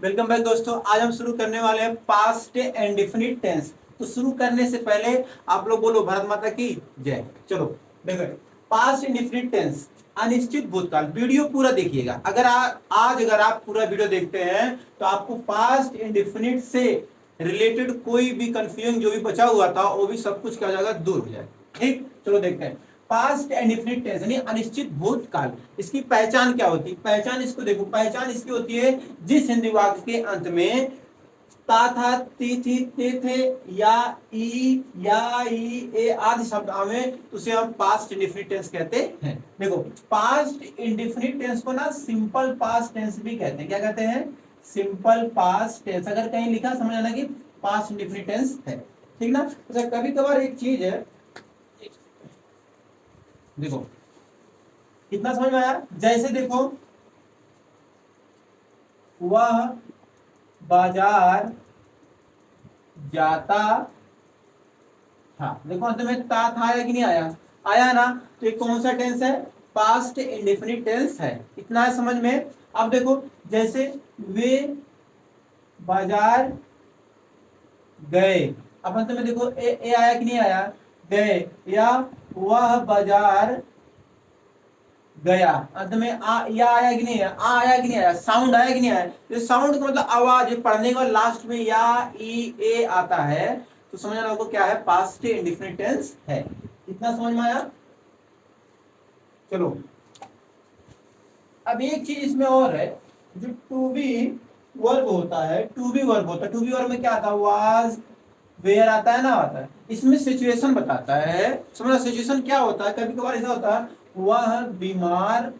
Welcome back दोस्तों। आज हम शुरू करने वाले हैं पास्ट इंडेफिनिट टेंस। तो शुरू करने से पहले आप लोग बोलो भारत माता की जय। चलो देखो, पास्ट इंडेफिनिट टेंस अनिश्चित भूतकाल। वीडियो पूरा देखिएगा। अगर आप पूरा वीडियो देखते हैं तो आपको पास्ट इंडेफिनिट से रिलेटेड कोई भी कंफ्यूजन जो भी बचा हुआ था वो भी सब कुछ क्या हो जाएगा, दूर हो जाएगा। ठीक, चलो देखते हैं। पास्ट इंडेफिनिट टेंस यानी अनिश्चित भूतकाल, इसकी पहचान क्या होती है? पहचान इसको देखो, पहचान इसकी होती है जिस हिंदी वाक्य के अंत में ता था, ती थी, ते थे या ई ए आदि शब्द आवे तो उसे हम पास्ट इंडेफिनिट टेंस कहते हैं। देखो, पास्ट इंडेफिनिट टेंस को ना सिंपल पास्ट टेंस भी कहते हैं। क्या कहते हैं? Simple past tense. अगर कहीं लिखा समझ आना कि पास्ट इंडेफिनिट टेंस है, ठीक ना। अच्छा, कभी कभार एक चीज है, देखो कितना समझ में आया। जैसे देखो, वह बाजार जाता था। देखो अंत में ता था आया कि नहीं आया? आया ना। तो ये कौन सा टेंस है? पास्ट इंडेफिनिट टेंस है। इतना है समझ में। अब देखो, जैसे वे बाजार गए, अब अंत में देखो ए आया कि नहीं आया? गए। या वह बाजार गया, अंत में आ या आया कि नहीं आया? आ आया कि नहीं आया? साउंड आया कि नहीं आया? तो साउंड का मतलब आवाज, पढ़ने के बाद लास्ट में या ई ए आता है तो समझना आपको क्या है, पास्ट इंडेफिनिट टेंस है। इतना समझ में आया। चलो, अब एक चीज इसमें और है, जो टू बी वर्ब होता है, टू बी वर्ब होता है। टू बी वर्ब में क्या आता है? वाज, वेयर आता है ना, आता है। इसमें सिचुएशन बताता है। समझना सिचुएशन क्या होता है। कभी कभार ऐसा होता है, वह बीमार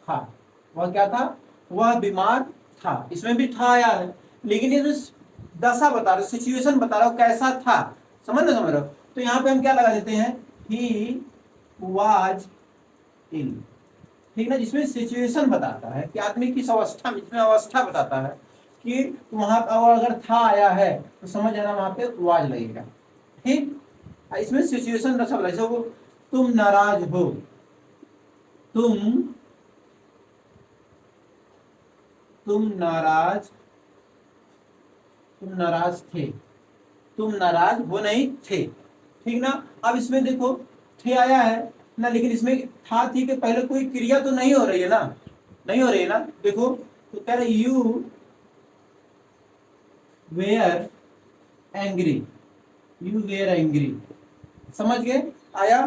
था। वह क्या था? वह बीमार था। इसमें भी था आया है, लेकिन ये दशा बता रहे, सिचुएशन बता रहा हो कैसा था। समझ रहे हो? तो यहाँ पे हम क्या लगा देते हैं, ही वाज इल। ठीक ना, जिसमें सिचुएशन बताता है कि आदमी किस अवस्था में, जिसमें अवस्था बताता है कि वहां अगर था आया है तो समझ जाना वहां पे वाज लगेगा। ठीक, इसमें सिचुएशन दशा बताता है। तुम नाराज हो, तुम तुम नाराज तुम नाराज थे, तुम नाराज हो नहीं थे। ठीक ना। अब इसमें देखो, थे आया है ना, लेकिन इसमें था थी के पहले कोई क्रिया तो नहीं हो रही है ना, नहीं हो रही है ना। देखो, तो कह रहे you were angry, you were angry. समझ गए? आया।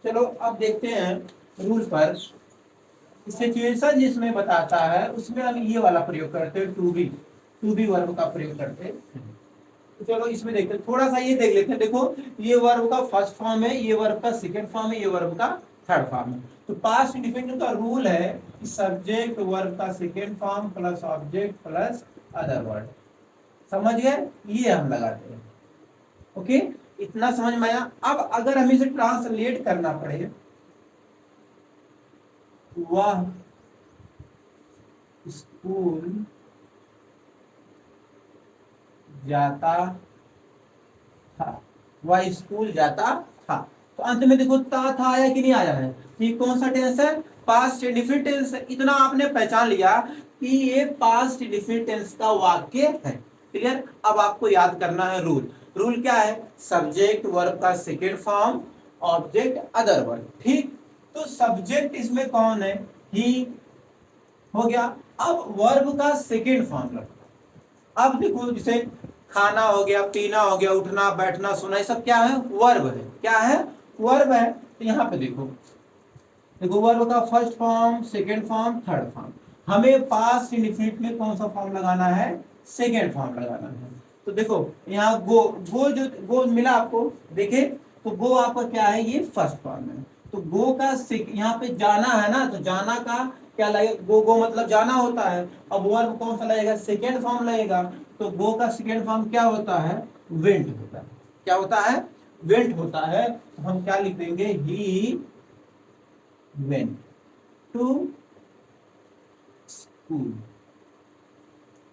चलो अब देखते हैं रूल पर। सिचुएशन जिसमें बताता है उसमें हम ये वाला प्रयोग करते हैं, टू बी वर्ब का प्रयोग करते हैं। तो चलो इसमें देखते हैं, थोड़ा सा ये देख लेते हैं। देखो, ये वर्ब का फर्स्ट फॉर्म है, ये वर्ब का सेकंड फॉर्म है, ये वर्ब का थर्ड फॉर्म है। तो पास्ट इंडेफिनिट का रूल है कि सब्जेक्ट वर्ब का second form plus object plus other word. समझ गए? ये हम लगाते हैं। ओके, इतना समझ में आया। अब अगर हमें इसे ट्रांसलेट करना पड़े, वह स्कूल जाता था, वह स्कूल जाता था। तो अंत में देखो था आया कि नहीं आया है? ये कौन सा टेंस है? पास्ट इंडेफिनिट टेंस है। इतना आपने पहचान लिया कि ये पास्ट इंडेफिनिट टेंस का वाक्य है। क्लियर? अब आपको याद करना है रूल। रूल क्या है? सब्जेक्ट वर्ब का second form, object other verb. ठीक, तो सब्जेक्ट इसमें कौन है? ही हो गया। अब वर्ब का सेकेंड फॉर्म रखो। अब देखो, जैसे खाना हो गया, पीना हो गया, उठना बैठना सोना, ये सब क्या है? वर्ब है। क्या है? वर्ब है। तो यहाँ पे देखो, देखो वर्ब का first form, second form, third form. हमें पास्ट इंडेफिनिट में कौन सा फॉर्म लगाना है? सेकेंड फॉर्म लगाना है। तो देखो यहाँ गो जो गो मिला आपको, देखे तो गो आपका क्या है? ये फर्स्ट फॉर्म है। तो गो का यहाँ पे जाना है ना, तो जाना का क्या लगेगा? गो मतलब जाना होता है। अब वर्ब कौन सा लगेगा? सेकेंड फॉर्म लगेगा। तो गो का सेकेंड फॉर्म क्या होता है? वेंट होता है। क्या होता है? वेंट होता है। तो हम क्या लिख देंगे? He went to school.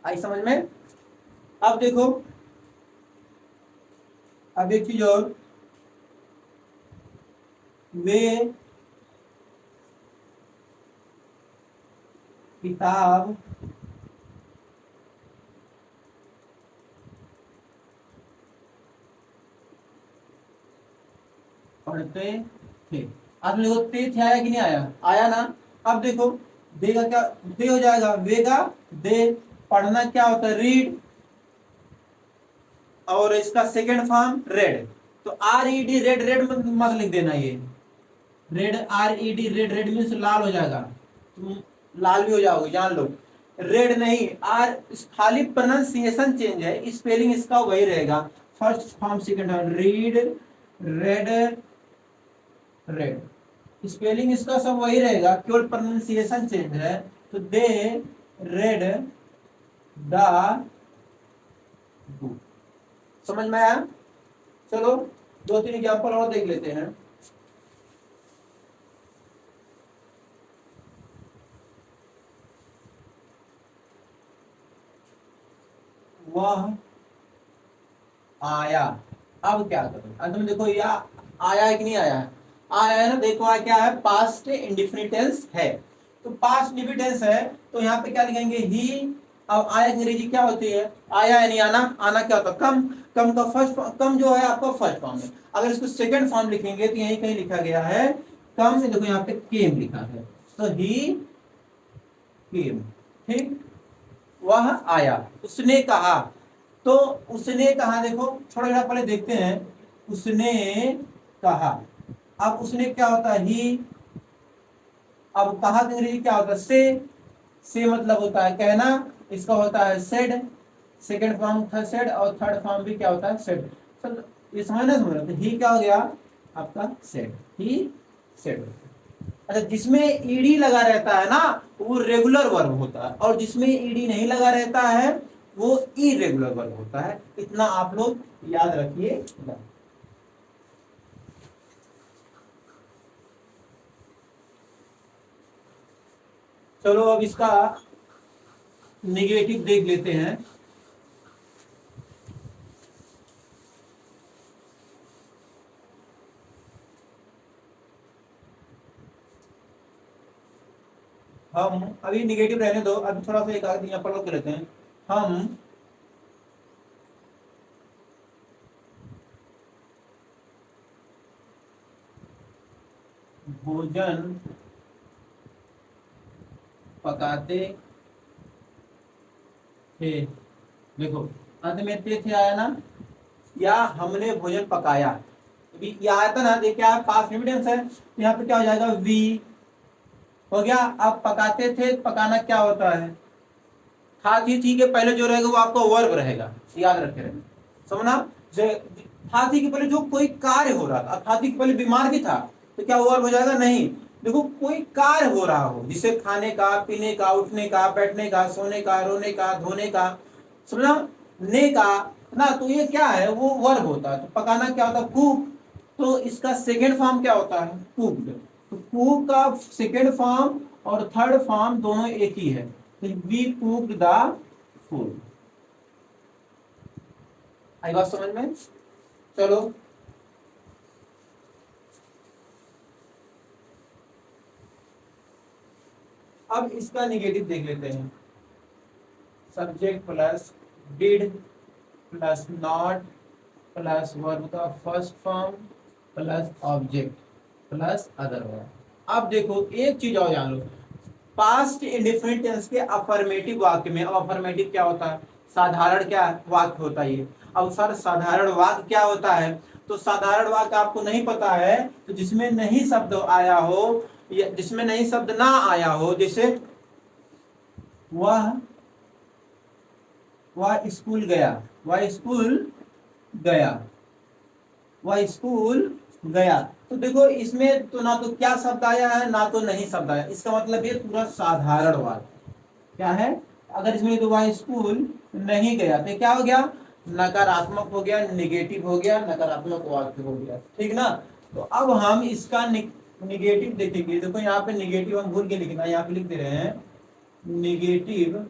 आई समझ में? अब देखो, अब एक चीज और, वे किताब पढ़ते थे। अब देखो ते थे आया कि नहीं आया, आया ना। अब देखो देगा क्या, दे हो जाएगा, वेगा दे। पढ़ना क्या होता है, रीड, और इसका सेकेंड फॉर्म रेड। तो R E D read, red मत लिख देना, ये read R E D read, red means लाल हो जाएगा, तुम लाल भी हो जाओगे जान लो। रेड नहीं, आर खाली प्रोनाउंसिएशन चेंज है, स्पेलिंग इसका वही रहेगा, first form second form, read read read, spelling इसका सब वही रहेगा, केवल प्रोनाउंसिएशन चेंज है। तो दे रेड द बुक, समझ में आया। चलो दो तीन एग्जाम्पल और देख लेते हैं। वह आया, अब क्या करो, अंत में देखो या आया है कि नहीं आया है, आया है ना। देखो क्या है, पास्ट इंडेफिनिट टेंस है, तो पास्ट इंडेफिनिट टेंस है, तो यहाँ पे क्या लिखेंगे, ही। अब आया की अंग्रेजी क्या होती है, आया यानी आना, आना क्या होता है, कम, कम का फर्स्ट, कम जो है आपका फर्स्ट फॉर्म है। अगर इसको सेकंड फॉर्म लिखेंगे तो यही कहीं लिखा गया है कम, देखो यहाँ पे केम लिखा है, तो ही केम, ठीक। वह आया, उसने कहा, तो उसने कहा, देखो थोड़ा थोड़ा पहले देखते हैं, उसने कहा। अब उसने क्या होता है, ही। अब कहा की अंग्रेजी क्या होता है, से मतलब होता है कहना, इसका होता है सेड, सेकंड फॉर्म था सेड, और थर्ड फॉर्म भी क्या होता है, सेड। चलो ये समझना, समझ रहे, ही क्या हो गया आपका, सेड, ही सेड। अच्छा, जिसमें ईडी लगा रहता है ना वो रेगुलर वर्ब होता है, और जिसमें ईडी नहीं लगा रहता है वो इरेगुलर वर्ब होता है, इतना आप लोग याद रखिए। चलो अब इसका नेगेटिव देख लेते हैं। हम अभी निगेटिव रहने दो, अभी थोड़ा सा एक आध यहाँ पर लोग लेते हैं। हम भोजन पकाते थे, देखो अंत में थे आया ना, या हमने भोजन पकाया, अभी ये आया था ना, देखिए आप पास्ट इंडिफिनिट है, तो यहाँ पे क्या हो जाएगा, वी हो गया। अब पकाते थे, पकाना क्या होता है, था थी के पहले जो रहेगा वो आपका वर्ब रहेगा, याद रखे रहेगा, समझना। था थी के पहले जो कोई कार्य हो रहा था, था थी के पहले बीमार भी था, तो क्या वर्ब हो जाएगा, नहीं। देखो कोई कार्य हो रहा हो, जिसे खाने का, पीने का, उठने का, बैठने का, सोने का, रोने का, धोने का, समझना, ने का ना, तो ये क्या है, वो वर्ब होता है। तो पकाना क्या होता है, कुक, तो इसका सेकेंड फॉर्म क्या होता है, कुक्ड। तो कुक का सेकेंड फॉर्म और थर्ड फॉर्म दोनों एक ही है, वी कुक्ड द फूड। आई बात समझ में। चलो अब इसका निगेटिव देख लेते हैं। Subject plus did plus not plus verb का first form plus object plus other verb. अब देखो एक चीज और जान लो, पास्ट इंडिफिनिट टेंस के अफर्मेटिव वाक्य में, अब अफर्मेटिव क्या होता है, साधारण क्या वाक्य होता है ये। अब सर साधारण वाक्य क्या होता है, तो साधारण वाक्य आपको नहीं पता है, तो जिसमें नहीं शब्द आया हो, या जिसमें नहीं शब्द ना आया हो, जैसे वह वह स्कूल गया, वह स्कूल गया, वह स्कूल गया, तो देखो इसमें तो ना तो क्या शब्द आया है ना तो नहीं शब्द आया, इसका मतलब ये पूरा साधारण वाक्य क्या है। अगर इसमें तो वह स्कूल नहीं गया तो क्या हो गया, नकारात्मक हो गया, निगेटिव हो गया, नकारात्मक वाक्य हो गया, ठीक ना। तो अब हम इसका निगेटिव देखेंगे। देखो यहाँ पे निगेटिव हम भूल के लिखना, यहाँ पे लिख दे रहे हैं निगेटिव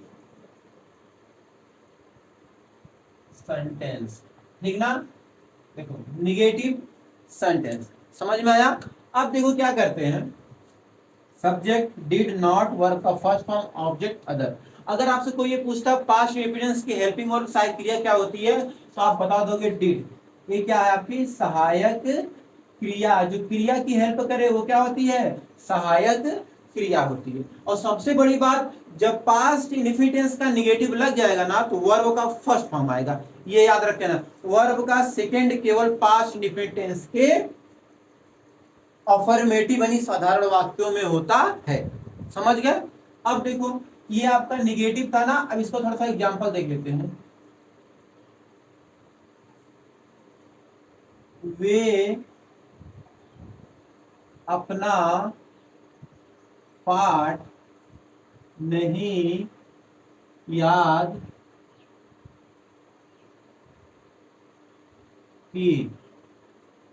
सेंटेंस, ठीक ना। देखो निगेटिव सेंटेंस समझ में आया। अब देखो क्या करते हैं, सब्जेक्ट डिड नॉट वर्क का फर्स्ट फॉर्म, ऑब्जेक्ट अदर। अगर आपसे कोई ये पूछता पास्ट इंडिफिनेंस की हेल्पिंग और सहायक क्रिया क्या होती है, तो आप बता दोगे डिड। ये क्या है आपकी सहायक क्रिया, जो क्रिया की हेल्प करे वो क्या होती है, सहायक क्रिया होती है। और सबसे बड़ी बात, जब पास्ट इंडिफिनेंस का निगेटिव लग जाएगा ना तो वर्ब का फर्स्ट फॉर्म आएगा, ये याद रखना। वर्ब का सेकंड केवल पास्ट इंडिफिनेंस के अफर्मेटिव यानी साधारण वाक्यों में होता है। समझ गए। अब देखो ये आपका निगेटिव था ना, अब इसको थोड़ा सा एग्जांपल देख लेते हैं। वे अपना पाठ नहीं याद की।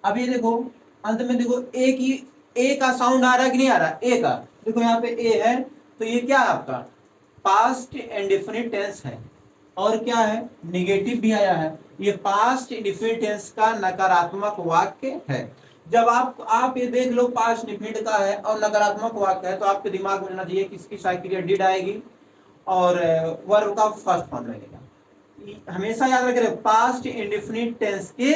अब ये देखो अंत में देखो ए की, ए का साउंड आ रहा है कि नहीं आ रहा, ए का। देखो यहाँ पे ए है, तो ये क्या है आपका पास्ट इंडेफिनिट टेंस है, और क्या है निगेटिव भी आया है। ये पास्ट इंडेफिनिट टेंस का नकारात्मक वाक्य है। जब आप ये देख लो पास्ट इंडेफिनिट का है और नकारात्मक वाक्य है, तो आपके दिमाग में रहना चाहिए किसकी साइकिल डिड आएगी और वर्ब का फर्स्ट फॉर्म लगेगा। हमेशा याद रखें पास्ट इंडेफिनिट टेंस के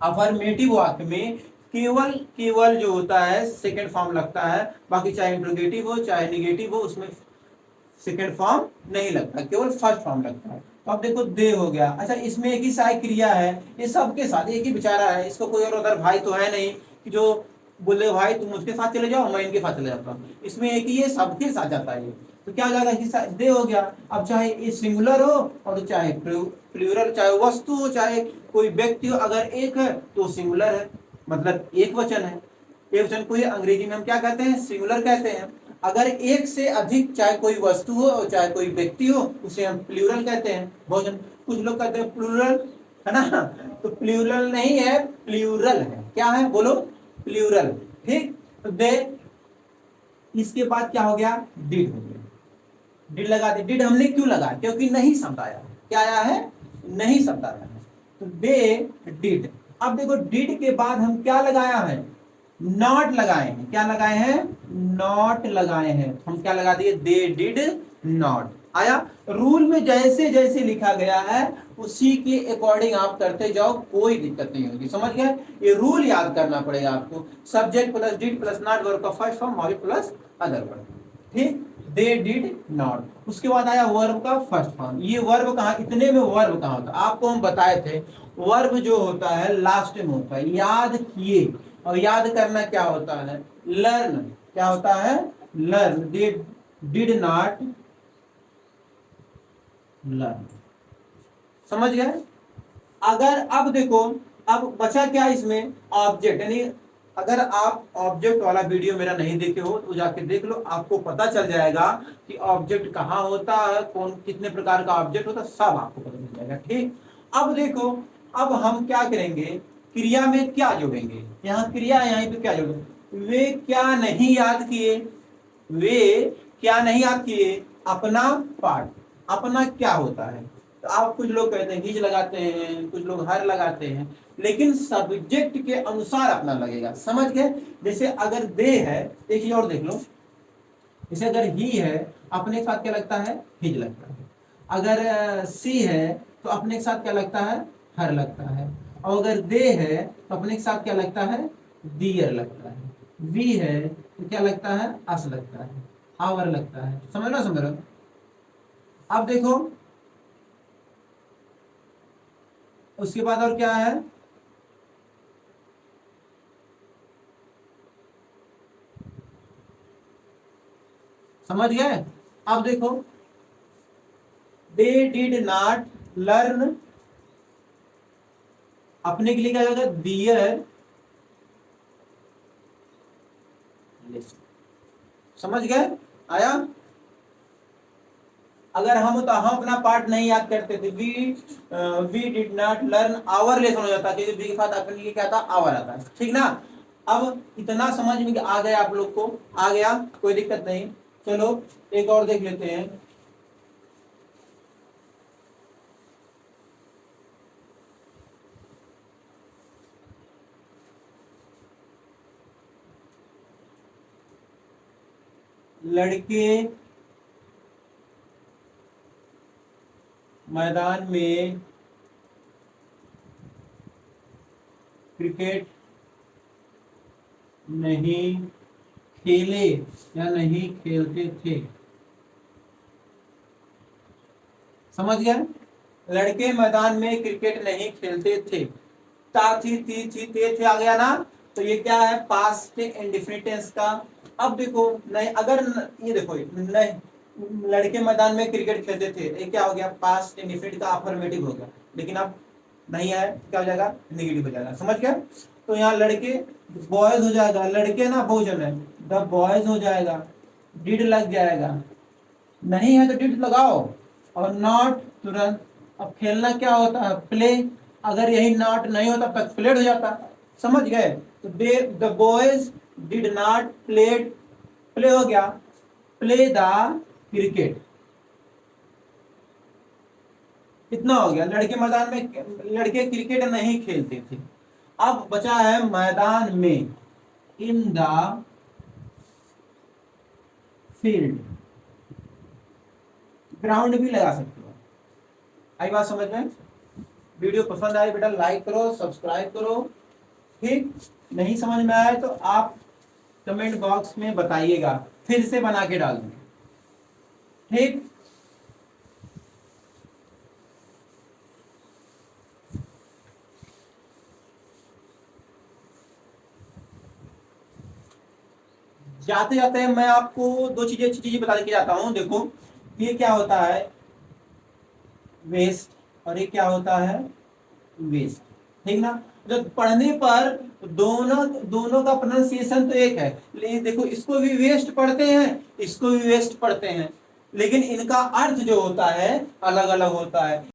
अफर्मेटिव वाक्य में केवल केवल जो होता है सेकंड फॉर्म लगता है, बाकी चाहे इंट्रोगेटिव हो चाहे निगेटिव हो उसमें सेकंड फॉर्म नहीं लगता, केवल फर्स्ट फॉर्म लगता है। तो अब देखो दे हो गया। अच्छा इसमें एक ही सहायक क्रिया है, ये सबके साथ एक ही बेचारा है, इसको कोई और उधर भाई तो है नहीं कि जो बोले भाई तुम उसके साथ चले जाओ मैं इनके साथ चले जाता हूँ, इसमें एक ही ये सबके साथ जाता है। तो क्या हो जाएगा हिस्सा दे हो गया। अब चाहे ये सिंगुलर हो और चाहे प्लूरल, चाहे वस्तु हो चाहे कोई व्यक्ति हो, अगर एक है तो सिंगुलर है, मतलब एक वचन है। एक वचन को ही अंग्रेजी में हम क्या कहते हैं, सिंगुलर कहते हैं। अगर एक से अधिक चाहे कोई वस्तु हो और चाहे कोई व्यक्ति हो उसे हम प्लूरल कहते हैं, बहुवचन। कुछ लोग कहते हैं प्लूरल, है ना, तो प्लूरल नहीं है प्लूरल है। क्या है बोलो, प्लूरल। ठीक, तो दे, इसके बाद क्या हो गया डिड हो गया। डिड लगा दी, डिड हमने क्यों लगाया, क्योंकि नहीं शब्द आया। क्या आया है, नहीं शब्द आया है, तो दे डिड। अब देखो डिड के बाद हम क्या लगाया है, नॉट लगाए हैं। क्या लगाए हैं, नॉट लगाए हैं। हम क्या लगा दिए, दे डिड नॉट आया। रूल में जैसे जैसे लिखा गया है उसी के अकॉर्डिंग आप करते जाओ, कोई दिक्कत नहीं होगी। समझ गए, ये रूल याद करना पड़ेगा आपको। Subject plus did plus not verb का first form modified plus other verb. ठीक, दे डिड नॉट। उसके बाद आया वर्ब का फर्स्ट फॉर्म। ये वर्ब कहाँ, इतने में वर्ब कहाँ होता है, आपको हम बताए थे वर्ब जो होता है लास्ट में होता है, याद किए। और याद करना क्या होता है, लर्न। क्या होता है, learn. They did not learn. समझ गए। अगर अब देखो, अब बचा क्या इसमें, ऑब्जेक्ट। यानी अगर आप ऑब्जेक्ट वाला वीडियो मेरा नहीं देखे हो तो जाके देख लो, आपको पता चल जाएगा कि ऑब्जेक्ट कहाँ होता है, कौन कितने प्रकार का ऑब्जेक्ट होता है, सब आपको पता चल जाएगा। ठीक, अब देखो, अब हम क्या करेंगे, क्रिया में क्या जोड़ेंगे, यहाँ क्रिया है, यहाँ पे क्या जोड़ेंगे। वे क्या नहीं याद किए, वे क्या नहीं याद किए अपना पाठ। अपना क्या होता है, तो आप कुछ लोग कहते हैं हिज लगाते हैं, कुछ लोग हर लगाते हैं, लेकिन सब्जेक्ट के अनुसार अपना लगेगा। समझ गए। जैसे अगर दे है, एक चीज और देख लो, जैसे अगर ही है अपने के साथ क्या लगता है, हिज लगता है। अगर सी है तो अपने के साथ क्या लगता है, हर लगता है। और अगर दे है तो अपने के साथ क्या लगता है, दियर लगता है। वी है तो क्या लगता है, अस लगता है, आवर लगता है। समझ लो, समझ लो। अब देखो उसके बाद और क्या है, समझ गए। अब देखो दे डिड नॉट लर्न, अपने के लिए क्या होगा, दियर। समझ गए, आया। अगर हम तो हम अपना पार्ट नहीं याद करते थे, we did not learn our lesson हो जाता, क्योंकि वी के साथ अपने लिए क्या था, आवर आता है। ठीक ना। अब इतना समझ में आ गया आप लोग को, आ गया, कोई दिक्कत नहीं। चलो एक और देख लेते हैं। लड़के मैदान में क्रिकेट नहीं खेले या नहीं खेलते थे। समझ गए? लड़के मैदान में क्रिकेट नहीं खेलते थे। ता थी ती थी ते थे आ गया ना, तो ये क्या है, पास्ट इंडेफिनिट टेंस का। अब देखो नहीं, अगर ये देखो नहीं, लड़के मैदान में क्रिकेट खेलते थे, ये क्या हो गया, पास्ट इंडेफिनिट का अफर्मेटिव हो गया। लेकिन अब नहीं है, क्या हो जाएगा, नेगेटिव हो जाएगा। समझ गए? तो यहाँ लड़के बॉयज हो जाएगा, लड़के ना बहुवचन है, द बॉयज हो जाएगा, डिड लग जाएगा, नहीं है तो डिड लगाओ, और नॉट तुरंत। अब खेलना क्या होता है, प्ले। अगर यही नॉट नहीं होता तब प्लेड हो जाता। समझ गए? तो they the boys did not played, play हो गया, प्ले द क्रिकेट। कितना हो गया, लड़के मैदान में लड़के क्रिकेट नहीं खेलते थे। अब बचा है मैदान में, इन द फील्ड। ग्राउंड भी लगा सकते हो। आई बात समझ में? वीडियो पसंद आए बेटा लाइक करो, सब्सक्राइब करो। ठीक, नहीं समझ में आए तो आप कमेंट बॉक्स में बताइएगा, फिर से बना के डाल दूंगा। ठीक, जाते जाते मैं आपको दो चीजें अच्छी चीजें बता के जाता हूं। देखो, ये क्या होता है, वेस्ट, और ये क्या होता है, वेस्ट। ठीक ना? जब पढ़ने पर दोनों दोनों का प्रोनाउंसिएशन तो एक है, लेकिन देखो इसको भी वेस्ट पढ़ते हैं, इसको भी वेस्ट पढ़ते हैं, लेकिन इनका अर्थ जो होता है अलग अलग होता है।